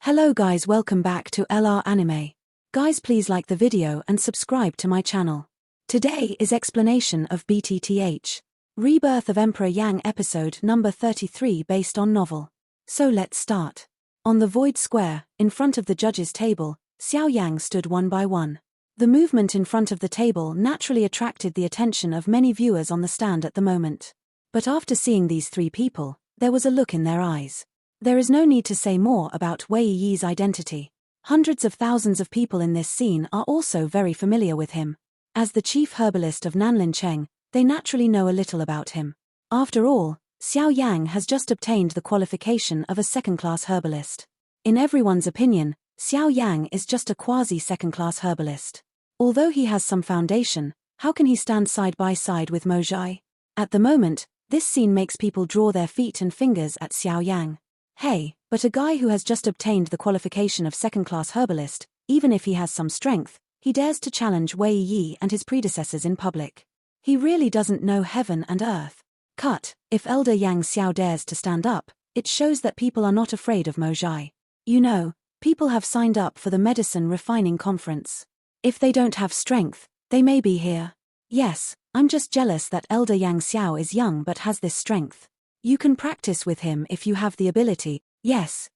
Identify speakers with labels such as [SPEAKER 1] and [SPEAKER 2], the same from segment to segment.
[SPEAKER 1] Hello guys, welcome back to LR Anime. Guys, please like the video and subscribe to my channel. Today is explanation of BTTH Rebirth of Emperor Yang episode number 33 based on novel. So let's start. On the void square, in front of the judges' table, Xiaoyang stood one by one. The movement in front of the table naturally attracted the attention of many viewers on the stand at the moment. But after seeing these three people, there was a look in their eyes. There is no need to say more about Wei Yi's identity. Hundreds of thousands of people in this scene are also very familiar with him. As the chief herbalist of Nanlincheng, they naturally know a little about him. After all, Xiaoyang has just obtained the qualification of a second-class herbalist. In everyone's opinion, Xiaoyang is just a quasi-second-class herbalist. Although he has some foundation, how can he stand side by side with Mojai? At the moment, this scene makes people draw their feet and fingers at Xiaoyang. Hey, but a guy who has just obtained the qualification of second-class herbalist, even if he has some strength, he dares to challenge Wei Yi and his predecessors in public. He really doesn't know heaven and earth. Cut. If Elder Yang Xiao dares to stand up, it shows that people are not afraid of Mojai. You know, people have signed up for the medicine refining conference. If they don't have strength, they may be here. Yes, I'm just jealous that Elder Yang Xiao is young but has this strength. You can practice with him if you have the ability. Yes.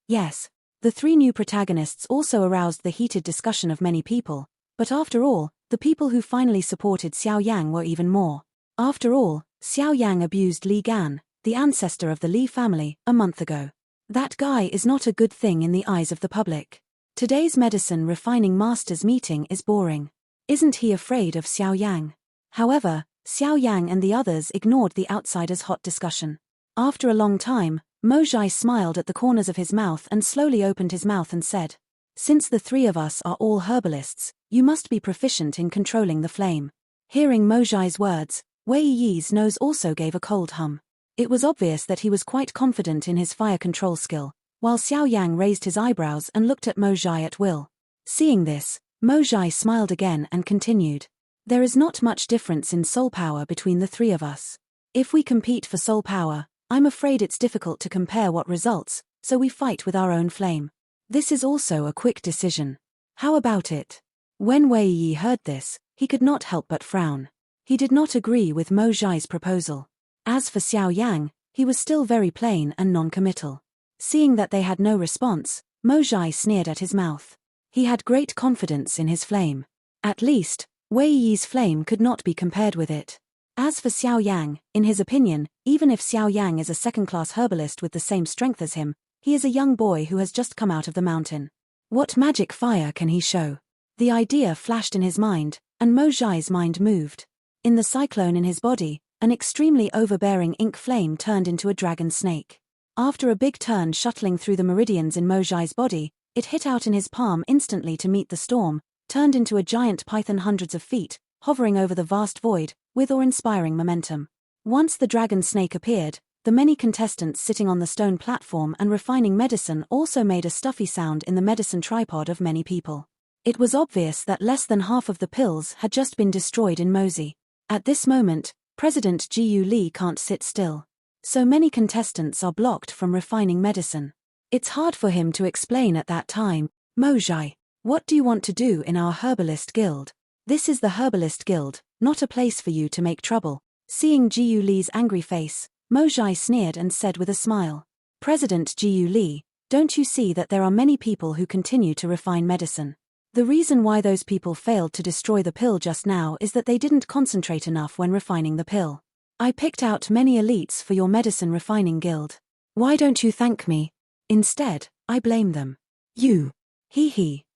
[SPEAKER 1] The three new protagonists also aroused the heated discussion of many people, but after all, the people who finally supported Xiaoyang were even more. After all, Xiaoyang abused Li Gan, the ancestor of the Li family, a month ago. That guy is not a good thing in the eyes of the public. Today's medicine refining masters meeting is boring. Isn't he afraid of Xiaoyang? However, Xiaoyang and the others ignored the outsiders' hot discussion. After a long time, Mojai smiled at the corners of his mouth and slowly opened his mouth and said, "Since the three of us are all herbalists, you must be proficient in controlling the flame." Hearing Mojai's words, Wei Yi's nose also gave a cold hum. It was obvious that he was quite confident in his fire control skill, while Xiaoyang raised his eyebrows and looked at Mojai at will. Seeing this, Mojai smiled again and continued, "There is not much difference in soul power between the three of us. If we compete for soul power, I'm afraid it's difficult to compare what results, so we fight with our own flame. This is also a quick decision. How about it?" When Wei Yi heard this, he could not help but frown. He did not agree with Mojai's proposal. As for Xiaoyang, he was still very plain and non-committal. Seeing that they had no response, Mojai sneered at his mouth. He had great confidence in his flame. At least, Wei Yi's flame could not be compared with it. As for Xiaoyang, in his opinion, even if Xiaoyang is a second-class herbalist with the same strength as him, he is a young boy who has just come out of the mountain. What magic fire can he show? The idea flashed in his mind, and Mojai's mind moved. In the cyclone in his body, an extremely overbearing ink flame turned into a dragon snake. After a big turn shuttling through the meridians in Mojai's body, it hit out in his palm instantly to meet the storm, turned into a giant python hundreds of feet, hovering over the vast void, with awe-inspiring momentum. Once the dragon snake appeared, the many contestants sitting on the stone platform and refining medicine also made a stuffy sound in the medicine tripod of many people. It was obvious that less than half of the pills had just been destroyed in Mozi. At this moment, President Jiu Li can't sit still. So many contestants are blocked from refining medicine. It's hard for him to explain at that time. "Mojai, what do you want to do in our herbalist guild? This is the herbalist guild, not a place for you to make trouble." Seeing Jiu Li's angry face, Mojai sneered and said with a smile, "President Jiu Li, don't you see that there are many people who continue to refine medicine? The reason why those people failed to destroy the pill just now is that they didn't concentrate enough when refining the pill. I picked out many elites for your medicine refining guild. Why don't you thank me? Instead, I blame them. You."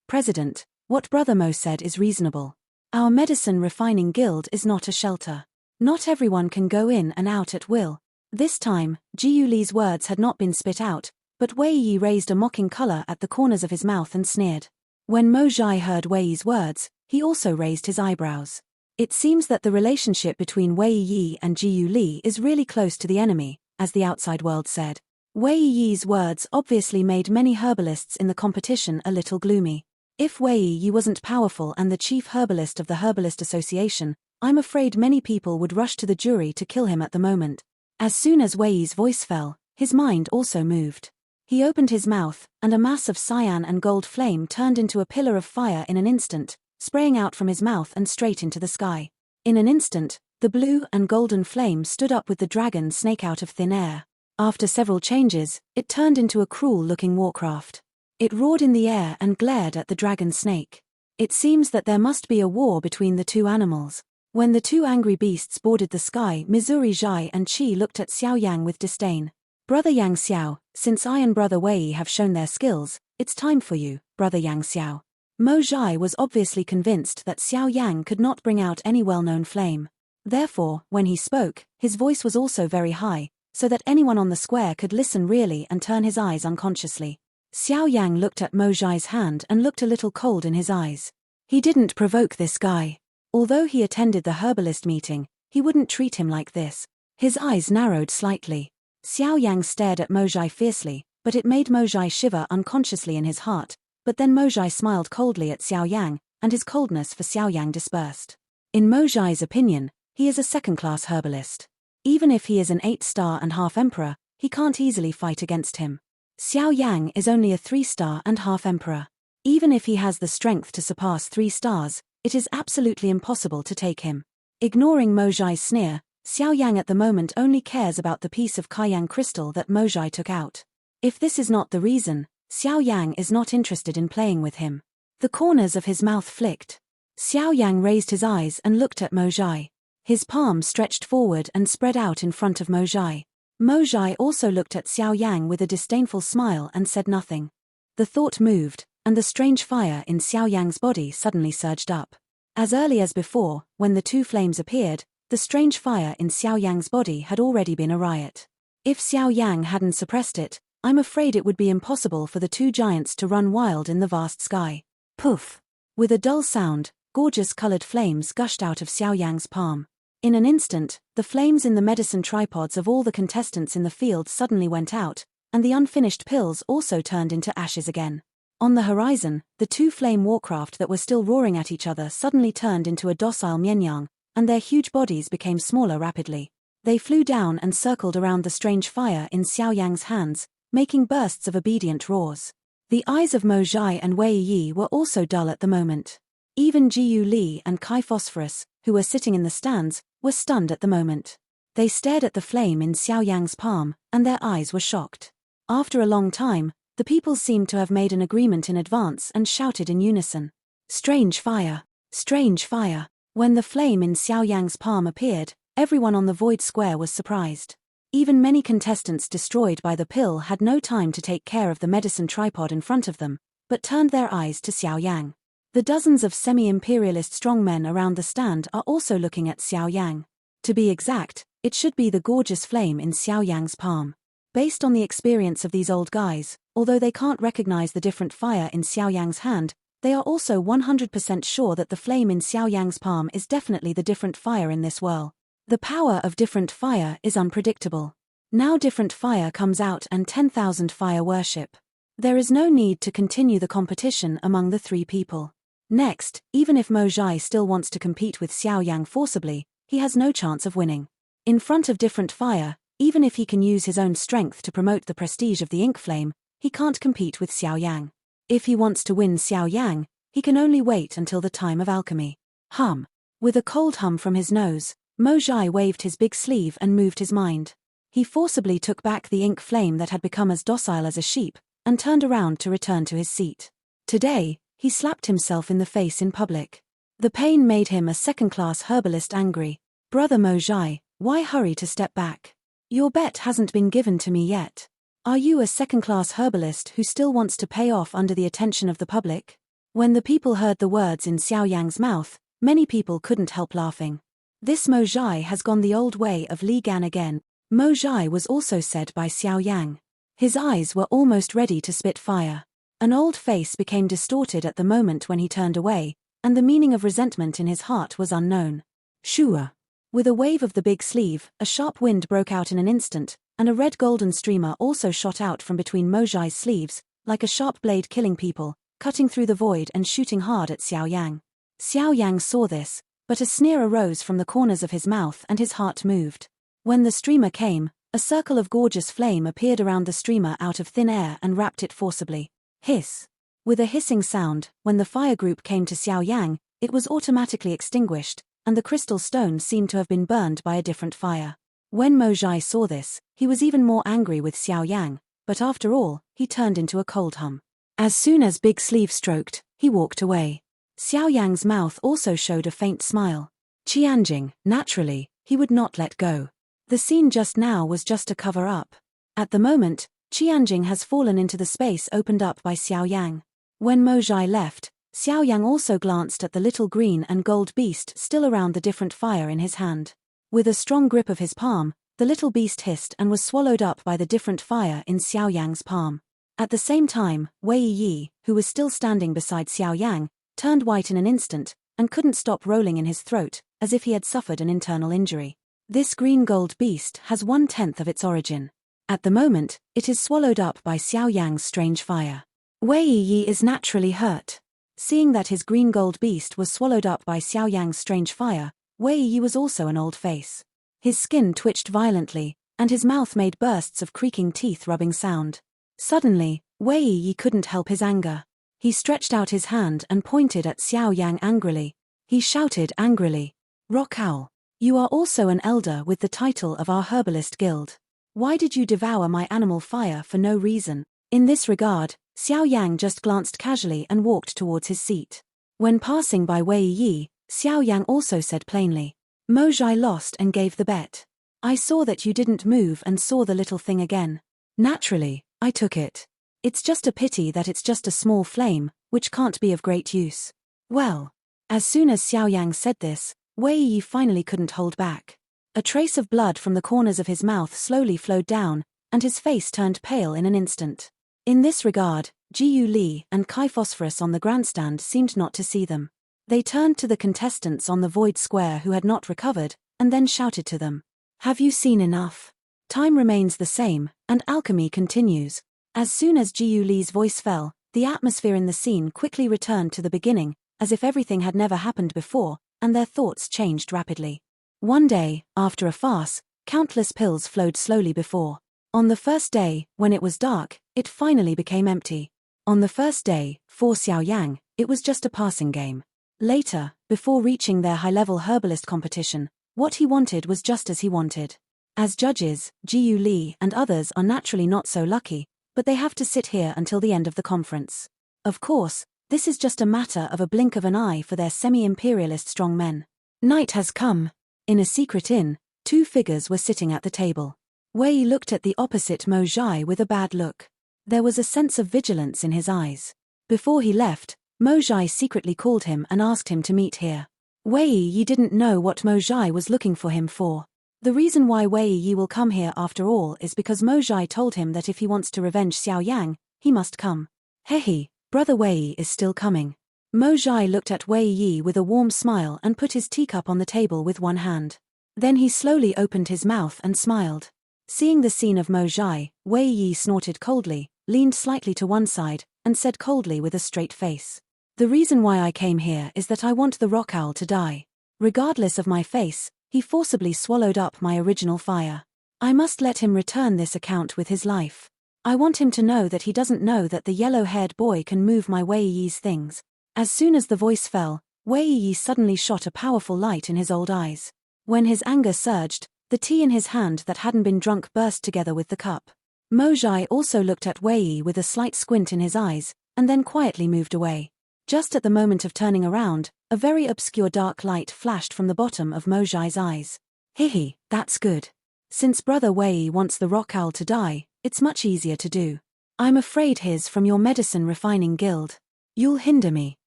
[SPEAKER 1] President, what Brother Mo said is reasonable. Our medicine refining guild is not a shelter. Not everyone can go in and out at will. This time, Jiu Li's words had not been spit out, but Wei Yi raised a mocking color at the corners of his mouth and sneered. When Mojai heard Wei Yi's words, he also raised his eyebrows. It seems that the relationship between Wei Yi and Jiu Li is really close to the enemy, as the outside world said. Wei Yi's words obviously made many herbalists in the competition a little gloomy. If Wei Yi wasn't powerful and the chief herbalist of the Herbalist Association, I'm afraid many people would rush to the jury to kill him at the moment. As soon as Wei Yi's voice fell, his mind also moved. He opened his mouth, and a mass of cyan and gold flame turned into a pillar of fire in an instant, spraying out from his mouth and straight into the sky. In an instant, the blue and golden flame stood up with the dragon snake out of thin air. After several changes, it turned into a cruel-looking warcraft. It roared in the air and glared at the dragon snake. It seems that there must be a war between the two animals. When the two angry beasts boarded the sky, Missouri Zhai and Qi looked at Xiaoyang with disdain. Brother Yang Xiao, since I and Brother Wei have shown their skills, it's time for you, Brother Yang Xiao. Mo Zhai was obviously convinced that Xiaoyang could not bring out any well-known flame. Therefore, when he spoke, his voice was also very high, so that anyone on the square could listen really and turn his eyes unconsciously. Xiaoyang looked at Mo Zhai's hand and looked a little cold in his eyes. He didn't provoke this guy. Although he attended the herbalist meeting, he wouldn't treat him like this. His eyes narrowed slightly. Xiaoyang stared at Mo Zhai fiercely, but it made Mo Zhai shiver unconsciously in his heart. But then Mo Zhai smiled coldly at Xiaoyang, and his coldness for Xiaoyang dispersed. In Mo Zhai's opinion, he is a second-class herbalist. Even if he is an 8-star and half emperor, he can't easily fight against him. Xiaoyang is only a 3-star and half emperor. Even if he has the strength to surpass 3 stars, it is absolutely impossible to take him. Ignoring Mo Zhai's sneer, Xiaoyang at the moment only cares about the piece of Kaiyang crystal that Mo Zhai took out. If this is not the reason, Xiaoyang is not interested in playing with him. The corners of his mouth flicked. Xiaoyang raised his eyes and looked at Mo Zhai. His palm stretched forward and spread out in front of Mo Zhai. Mo Zhai also looked at Xiaoyang with a disdainful smile and said nothing. The thought moved, and the strange fire in Xiaoyang's body suddenly surged up. As early as before, when the two flames appeared, the strange fire in Xiaoyang's body had already been a riot. If Xiaoyang hadn't suppressed it, I'm afraid it would be impossible for the two giants to run wild in the vast sky. Poof! With a dull sound, gorgeous colored flames gushed out of Xiaoyang's palm. In an instant, the flames in the medicine tripods of all the contestants in the field suddenly went out, and the unfinished pills also turned into ashes again. On the horizon, the two flame warcraft that were still roaring at each other suddenly turned into a docile Mianyang, and their huge bodies became smaller rapidly. They flew down and circled around the strange fire in Xiaoyang's hands, making bursts of obedient roars. The eyes of Mo Zhai and Wei Yi were also dull at the moment. Even Jiu Li and Kai Phosphorus, who were sitting in the stands, were stunned at the moment. They stared at the flame in Xiaoyang's palm, and their eyes were shocked. After a long time, the people seemed to have made an agreement in advance and shouted in unison. Strange fire! Strange fire! When the flame in Xiaoyang's palm appeared, everyone on the void square was surprised. Even many contestants destroyed by the pill had no time to take care of the medicine tripod in front of them, but turned their eyes to Xiaoyang. The dozens of semi-imperialist strongmen around the stand are also looking at Xiaoyang. To be exact, it should be the gorgeous flame in Xiaoyang's palm. Based on the experience of these old guys, although they can't recognize the different fire in Xiaoyang's hand, they are also 100% sure that the flame in Xiaoyang's palm is definitely the different fire in this whirl. The power of different fire is unpredictable. Now different fire comes out and 10,000 fire worship. There is no need to continue the competition among the three people. Next, even if Mo Zhai still wants to compete with Xiaoyang forcibly, he has no chance of winning. In front of different fire, even if he can use his own strength to promote the prestige of the ink flame, he can't compete with Xiaoyang. If he wants to win Xiaoyang, he can only wait until the time of alchemy. Hum. With a cold hum from his nose, Mo Zhai waved his big sleeve and moved his mind. He forcibly took back the ink flame that had become as docile as a sheep, and turned around to return to his seat. Today, he slapped himself in the face in public. The pain made him a second-class herbalist angry. Brother Mo Zhai, why hurry to step back? Your bet hasn't been given to me yet. Are you a second-class herbalist who still wants to pay off under the attention of the public? When the people heard the words in Xiaoyang's mouth, many people couldn't help laughing. This Mo Zhai has gone the old way of Li Gan again. Mo Zhai was also said by Xiaoyang. His eyes were almost ready to spit fire. An old face became distorted at the moment when he turned away, and the meaning of resentment in his heart was unknown. Shua. With a wave of the big sleeve, a sharp wind broke out in an instant, and a red golden streamer also shot out from between Mo Zhai's sleeves, like a sharp blade killing people, cutting through the void and shooting hard at Xiaoyang. Xiaoyang saw this, but a sneer arose from the corners of his mouth and his heart moved. When the streamer came, A circle of gorgeous flame appeared around the streamer out of thin air and wrapped it forcibly. Hiss. With a hissing sound, when the fire group came to Xiaoyang, it was automatically extinguished, and the crystal stone seemed to have been burned by a different fire. When Mojai saw this, he was even more angry with Xiaoyang, but after all, he turned into a cold hum. As soon as Big Sleeve stroked, he walked away. Xiaoyang's mouth also showed a faint smile. Qianjing, naturally, he would not let go. The scene just now was just a cover-up. At the moment, Qianjing has fallen into the space opened up by Xiaoyang. When Mojai left, Xiaoyang also glanced at the little green and gold beast still around the different fire in his hand. With a strong grip of his palm, the little beast hissed and was swallowed up by the different fire in Xiaoyang's palm. At the same time, Wei Yi, who was still standing beside Xiaoyang, turned white in an instant, and couldn't stop rolling in his throat, as if he had suffered an internal injury. This green-gold beast has 1/10 of its origin. At the moment, it is swallowed up by Xiaoyang's strange fire. Wei Yi is naturally hurt. Seeing that his green-gold beast was swallowed up by Xiaoyang's strange fire, Wei Yi was also an old face. His skin twitched violently, and his mouth made bursts of creaking teeth rubbing sound. Suddenly, Wei Yi couldn't help his anger. He stretched out his hand and pointed at Xiaoyang angrily. He shouted angrily, "Rock Owl, you are also an elder with the title of our herbalist guild. Why did you devour my animal fire for no reason?" In this regard, Xiaoyang just glanced casually and walked towards his seat. When passing by Wei Yi, Xiaoyang also said plainly, "Mojai lost and gave the bet. I saw that you didn't move and saw the little thing again. Naturally, I took it. It's just a pity that it's just a small flame, which can't be of great use." Well. As soon as Xiaoyang said this, Wei Yi finally couldn't hold back. A trace of blood from the corners of his mouth slowly flowed down, and his face turned pale in an instant. In this regard, Jiu Li and Kai Phosphorus on the grandstand seemed not to see them. They turned to the contestants on the void square who had not recovered, and then shouted to them, "Have you seen enough? Time remains the same, and alchemy continues." As soon as Jiu Li's voice fell, the atmosphere in the scene quickly returned to the beginning, as if everything had never happened before, and their thoughts changed rapidly. One day, after a farce, countless pills flowed slowly before. On the first day, when it was dark, it finally became empty. On the first day, for Xiaoyang, it was just a passing game. Later, before reaching their high-level herbalist competition, what he wanted was just as he wanted. As judges, Jiu Li and others are naturally not so lucky, but they have to sit here until the end of the conference. Of course, this is just a matter of a blink of an eye for their semi-imperialist strong men. Night has come. In a secret inn, two figures were sitting at the table. Wei looked at the opposite Mojai with a bad look. There was a sense of vigilance in his eyes. Before he left, Mojai secretly called him and asked him to meet here. Wei Yi didn't know what Mojai was looking for him for. The reason why Wei Yi will come here after all is because Mojai told him that if he wants to revenge Xiaoyang, he must come. Hehe, brother Wei Yi is still coming. Mojai looked at Wei Yi with a warm smile and put his teacup on the table with one hand. Then he slowly opened his mouth and smiled. Seeing the scene of Mojai, Wei Yi snorted coldly, leaned slightly to one side, and said coldly with a straight face, "The reason why I came here is that I want the rock owl to die. Regardless of my face, he forcibly swallowed up my original fire. I must let him return this account with his life. I want him to know that he doesn't know that the yellow-haired boy can move my Wei Yi's things." As soon as the voice fell, Wei Yi suddenly shot a powerful light in his old eyes. When his anger surged, the tea in his hand that hadn't been drunk burst together with the cup. Mojai also looked at Wei Yi with a slight squint in his eyes, and then quietly moved away. Just at the moment of turning around, a very obscure dark light flashed from the bottom of Mojai's eyes. Hehe, that's good. Since brother Wei Yi wants the rock owl to die, it's much easier to do. I'm afraid he's from your medicine refining guild. You'll hinder me.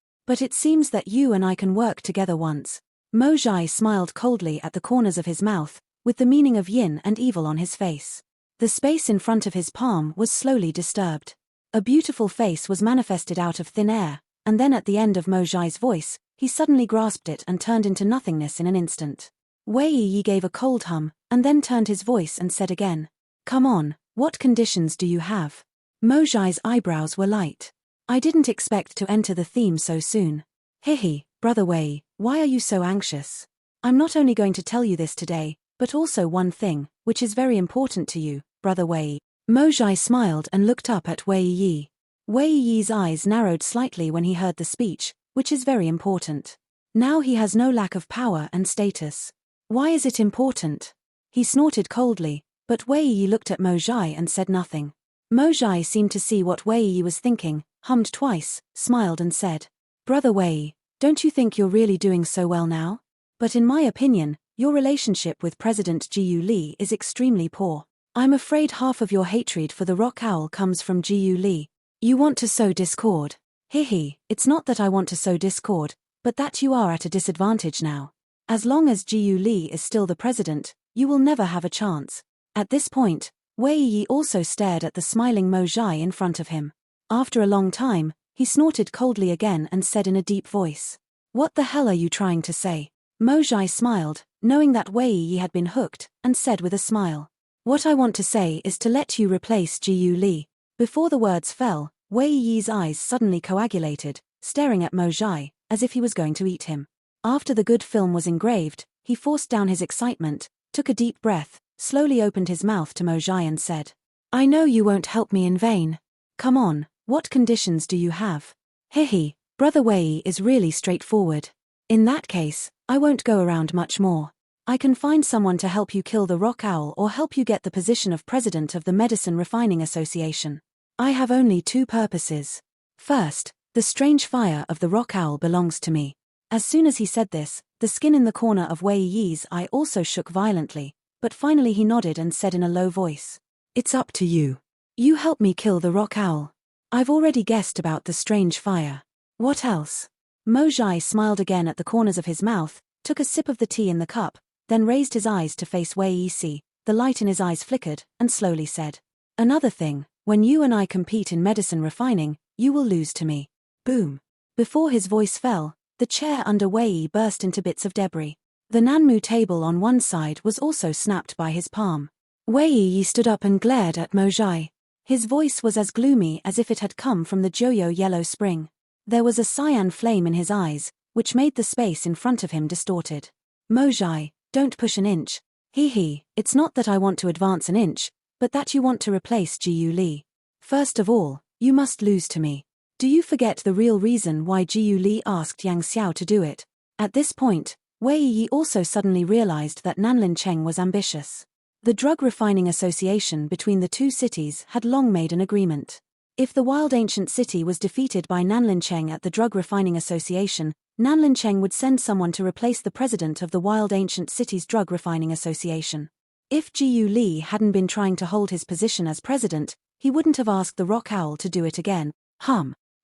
[SPEAKER 1] But it seems that you and I can work together once. Mojai smiled coldly at the corners of his mouth, with the meaning of yin and evil on his face. The space in front of his palm was slowly disturbed. A beautiful face was manifested out of thin air, and then at the end of Mojai's voice, he suddenly grasped it and turned into nothingness in an instant. Wei Yi gave a cold hum, and then turned his voice and said again, "Come on, what conditions do you have?" Mojai's eyebrows were light. "I didn't expect to enter the theme so soon." "Hehe, brother Wei, why are you so anxious? I'm not only going to tell you this today, but also one thing, which is very important to you, Brother Wei. Mojai smiled and looked up at Wei Yi. Wei Yi's eyes narrowed slightly when he heard the speech, which is very important. Now he has no lack of power and status. Why is it important? He snorted coldly, but Wei Yi looked at Mojai and said nothing. Mojai seemed to see what Wei Yi was thinking, hummed twice, smiled and said, Brother Wei, don't you think you're really doing so well now? But in my opinion, your relationship with President Jiu Li is extremely poor. I'm afraid half of your hatred for the rock owl comes from Jiu Li. You want to sow discord. Hehe, it's not that I want to sow discord, but that you are at a disadvantage now. As long as Jiu Li is still the president, you will never have a chance. At this point, Wei Yi also stared at the smiling Mojai in front of him. After a long time, he snorted coldly again and said in a deep voice, What the hell are you trying to say? Mojai smiled, knowing that Wei Yi had been hooked, and said with a smile, What I want to say is to let you replace Jiu Li. Before the words fell, Wei Yi's eyes suddenly coagulated, staring at Mojai, as if he was going to eat him. After the good film was engraved, he forced down his excitement, took a deep breath, slowly opened his mouth to Mojai and said, I know you won't help me in vain. Come on, what conditions do you have? Hehe, Brother Wei is really straightforward. In that case, I won't go around much more. I can find someone to help you kill the rock owl or help you get the position of president of the Medicine Refining Association. I have only two purposes. First, the strange fire of the rock owl belongs to me. As soon as he said this, the skin in the corner of Wei Yi's eye also shook violently, but finally he nodded and said in a low voice, It's up to you. You help me kill the rock owl. I've already guessed about the strange fire. What else? Mojai smiled again at the corners of his mouth, took a sip of the tea in the cup, then raised his eyes to face Wei Yi. The light in his eyes flickered, and slowly said, Another thing, when you and I compete in medicine refining, you will lose to me. Boom. Before his voice fell, the chair under Wei Yi burst into bits of debris. The Nanmu table on one side was also snapped by his palm. Wei Yi stood up and glared at Mojai. His voice was as gloomy as if it had come from the Joyo Yellow Spring. There was a cyan flame in his eyes, which made the space in front of him distorted. Mojai, don't push an inch. Hehe, it's not that I want to advance an inch, but that you want to replace Jiu Li. First of all, you must lose to me. Do you forget the real reason why Jiu Li asked Yang Xiao to do it? At this point, Wei Yi also suddenly realized that Nanlin Cheng was ambitious. The Drug Refining Association between the two cities had long made an agreement. If the Wild Ancient City was defeated by Nanlin Cheng at the Drug Refining Association, Nanlin Cheng would send someone to replace the president of the Wild Ancient City's Drug Refining Association. If Jiu Li hadn't been trying to hold his position as president, he wouldn't have asked the Rock Owl to do it again.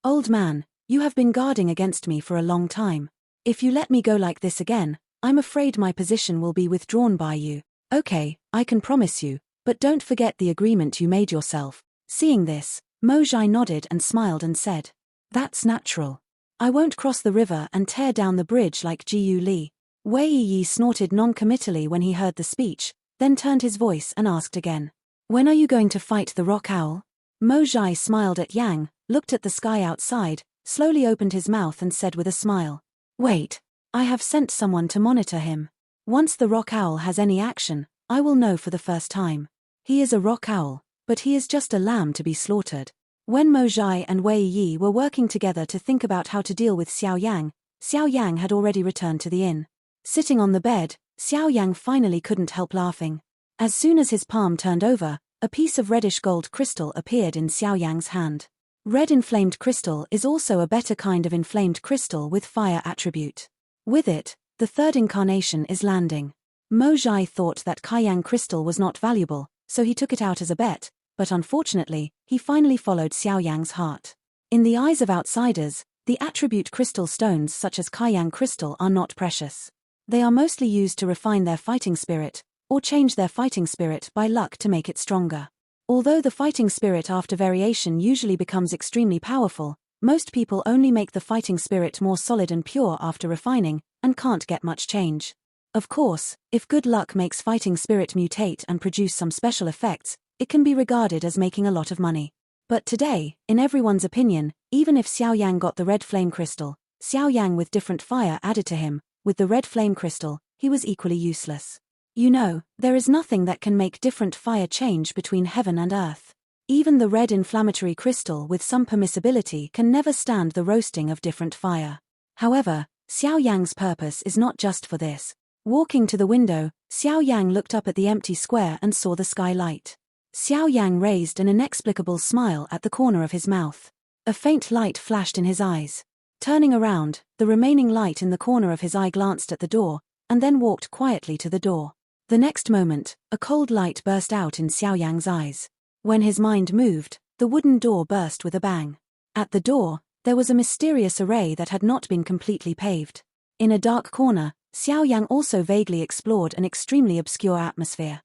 [SPEAKER 1] Old man, you have been guarding against me for a long time. If you let me go like this again, I'm afraid my position will be withdrawn by you. Okay, I can promise you, but don't forget the agreement you made yourself. Seeing this, Mojai nodded and smiled and said, That's natural. I won't cross the river and tear down the bridge like Jiu Li. Wei Yi snorted non-committally when he heard the speech, then turned his voice and asked again, When are you going to fight the Rock Owl? Mojai smiled at Yang, looked at the sky outside, slowly opened his mouth and said with a smile, Wait, I have sent someone to monitor him. Once the Rock Owl has any action, I will know for the first time. He is a Rock Owl, but he is just a lamb to be slaughtered. When Mojai and Wei Yi were working together to think about how to deal with Xiaoyang had already returned to the inn. Sitting on the bed, Xiaoyang finally couldn't help laughing. As soon as his palm turned over, a piece of reddish gold crystal appeared in Xiaoyang's hand. Red inflamed crystal is also a better kind of inflamed crystal with fire attribute. With it, the third incarnation is landing. Mojai thought that Kaiyang crystal was not valuable, so he took it out as a bet, but unfortunately, he finally followed Xiaoyang's heart. In the eyes of outsiders, the attribute crystal stones such as Kaiyang crystal are not precious. They are mostly used to refine their fighting spirit, or change their fighting spirit by luck to make it stronger. Although the fighting spirit after variation usually becomes extremely powerful, most people only make the fighting spirit more solid and pure after refining, and can't get much change. Of course, if good luck makes fighting spirit mutate and produce some special effects, it can be regarded as making a lot of money. But today, in everyone's opinion, even if Xiaoyang got the red flame crystal, Xiaoyang with different fire added to him, with the red flame crystal, he was equally useless. You know, there is nothing that can make different fire change between heaven and earth. Even the red inflammatory crystal with some permissibility can never stand the roasting of different fire. However, Xiaoyang's purpose is not just for this. Walking to the window, Xiaoyang looked up at the empty square and saw the sky light. Xiaoyang raised an inexplicable smile at the corner of his mouth. A faint light flashed in his eyes. Turning around, the remaining light in the corner of his eye glanced at the door, and then walked quietly to the door. The next moment, a cold light burst out in Xiaoyang's eyes. When his mind moved, the wooden door burst with a bang. At the door, there was a mysterious array that had not been completely paved. In a dark corner, Xiaoyang also vaguely explored an extremely obscure atmosphere.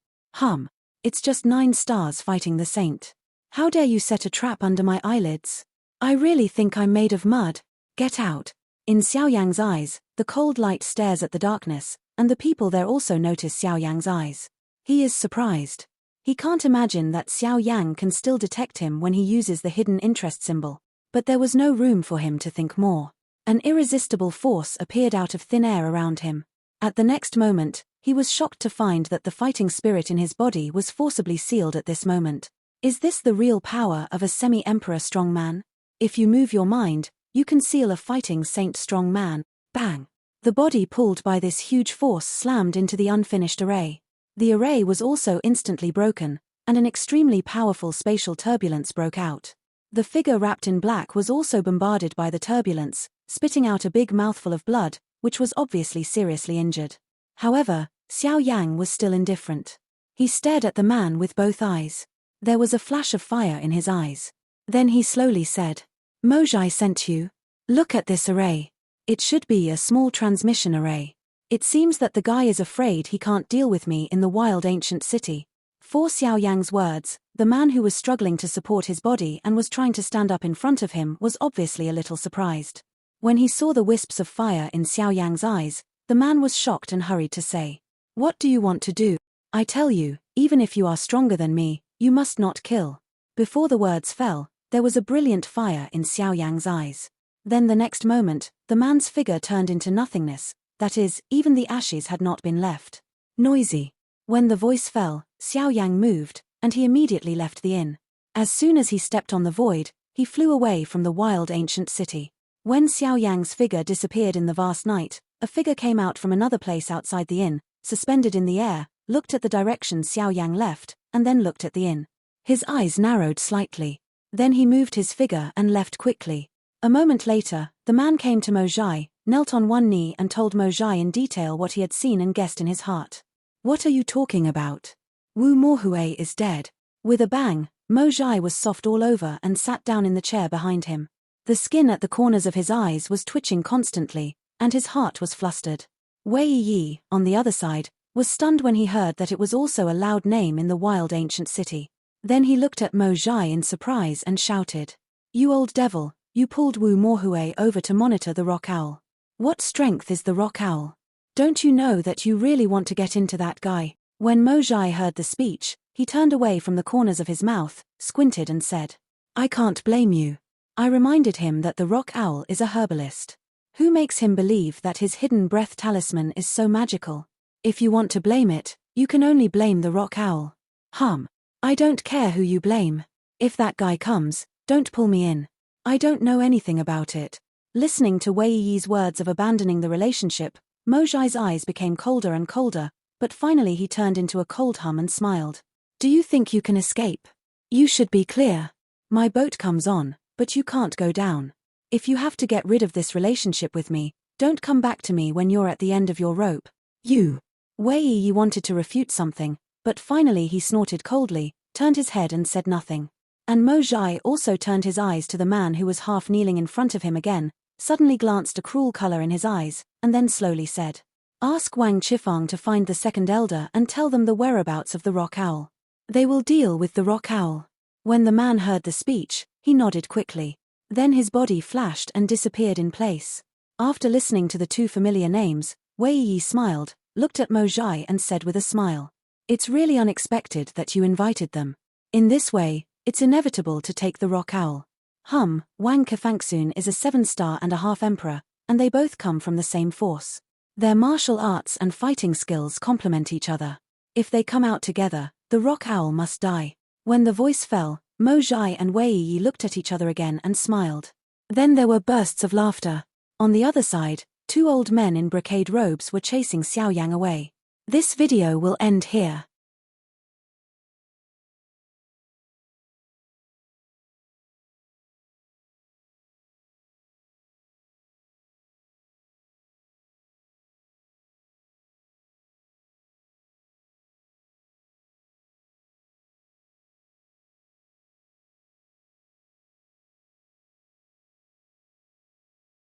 [SPEAKER 1] It's just 9 stars fighting the saint. How dare you set a trap under my eyelids? I really think I'm made of mud. Get out. In Xiaoyang's eyes, the cold light stares at the darkness, and the people there also notice Xiaoyang's eyes. He is surprised. He can't imagine that Xiaoyang can still detect him when he uses the hidden interest symbol. But there was no room for him to think more. An irresistible force appeared out of thin air around him. At the next moment, he was shocked to find that the fighting spirit in his body was forcibly sealed at this moment. Is this the real power of a semi-emperor strong man? If you move your mind, you can seal a fighting saint strong man. Bang! The body pulled by this huge force slammed into the unfinished array. The array was also instantly broken, and an extremely powerful spatial turbulence broke out. The figure wrapped in black was also bombarded by the turbulence, spitting out a big mouthful of blood, which was obviously seriously injured. However, Xiaoyang was still indifferent. He stared at the man with both eyes. There was a flash of fire in his eyes. Then he slowly said, "Mojai sent you. Look at this array. It should be a small transmission array. It seems that the guy is afraid he can't deal with me in the wild ancient city." For Xiaoyang's words, the man who was struggling to support his body and was trying to stand up in front of him was obviously a little surprised. When he saw the wisps of fire in Xiaoyang's eyes, the man was shocked and hurried to say, "What do you want to do? I tell you, even if you are stronger than me, you must not kill." Before the words fell, there was a brilliant fire in Xiaoyang's eyes. Then the next moment, the man's figure turned into nothingness, that is, even the ashes had not been left. Noisy. When the voice fell, Xiaoyang moved, and he immediately left the inn. As soon as he stepped on the void, he flew away from the wild ancient city. When Xiaoyang's figure disappeared in the vast night, a figure came out from another place outside the inn, suspended in the air, looked at the direction Xiaoyang left, and then looked at the inn. His eyes narrowed slightly. Then he moved his figure and left quickly. A moment later, the man came to Mojai, knelt on one knee and told Mojai in detail what he had seen and guessed in his heart. "What are you talking about? Wu Mohui is dead." With a bang, Mojai was soft all over and sat down in the chair behind him. The skin at the corners of his eyes was twitching constantly, and his heart was flustered. Wei Yi, on the other side, was stunned when he heard that it was also a loud name in the wild ancient city. Then he looked at Mojai in surprise and shouted, "You old devil, you pulled Wu Mohui over to monitor the rock owl. What strength is the rock owl? Don't you know that you really want to get into that guy?" When Mojai heard the speech, he turned away from the corners of his mouth, squinted and said, "I can't blame you." I reminded him that the rock owl is a herbalist. Who makes him believe that his hidden breath talisman is so magical? If you want to blame it, you can only blame the rock owl. I don't care who you blame. If that guy comes, don't pull me in. I don't know anything about it. Listening to Wei Yi's words of abandoning the relationship, Mojai's eyes became colder and colder, but finally he turned into a cold hum and smiled. "Do you think you can escape? You should be clear. My boat comes on, but you can't go down. If you have to get rid of this relationship with me, don't come back to me when you're at the end of your rope. You." Wei Yi wanted to refute something, but finally he snorted coldly, turned his head and said nothing. And Mojai also turned his eyes to the man who was half kneeling in front of him again, suddenly glanced a cruel color in his eyes, and then slowly said, "Ask Wang Qifang to find the second elder and tell them the whereabouts of the rock owl. They will deal with the rock owl." When the man heard the speech, he nodded quickly. Then his body flashed and disappeared in place. After listening to the two familiar names, Wei Yi smiled, looked at Mojai and said with a smile, "It's really unexpected that you invited them. In this way, it's inevitable to take the rock owl. Wang Kefangsun is a 7-star and a half emperor, and they both come from the same force. Their martial arts and fighting skills complement each other. If they come out together, the rock owl must die. When the voice fell, Mo Zhai and Wei Yi looked at each other again and smiled. Then there were bursts of laughter. On the other side, two old men in brocade robes were chasing Xiaoyang away. This video will end here.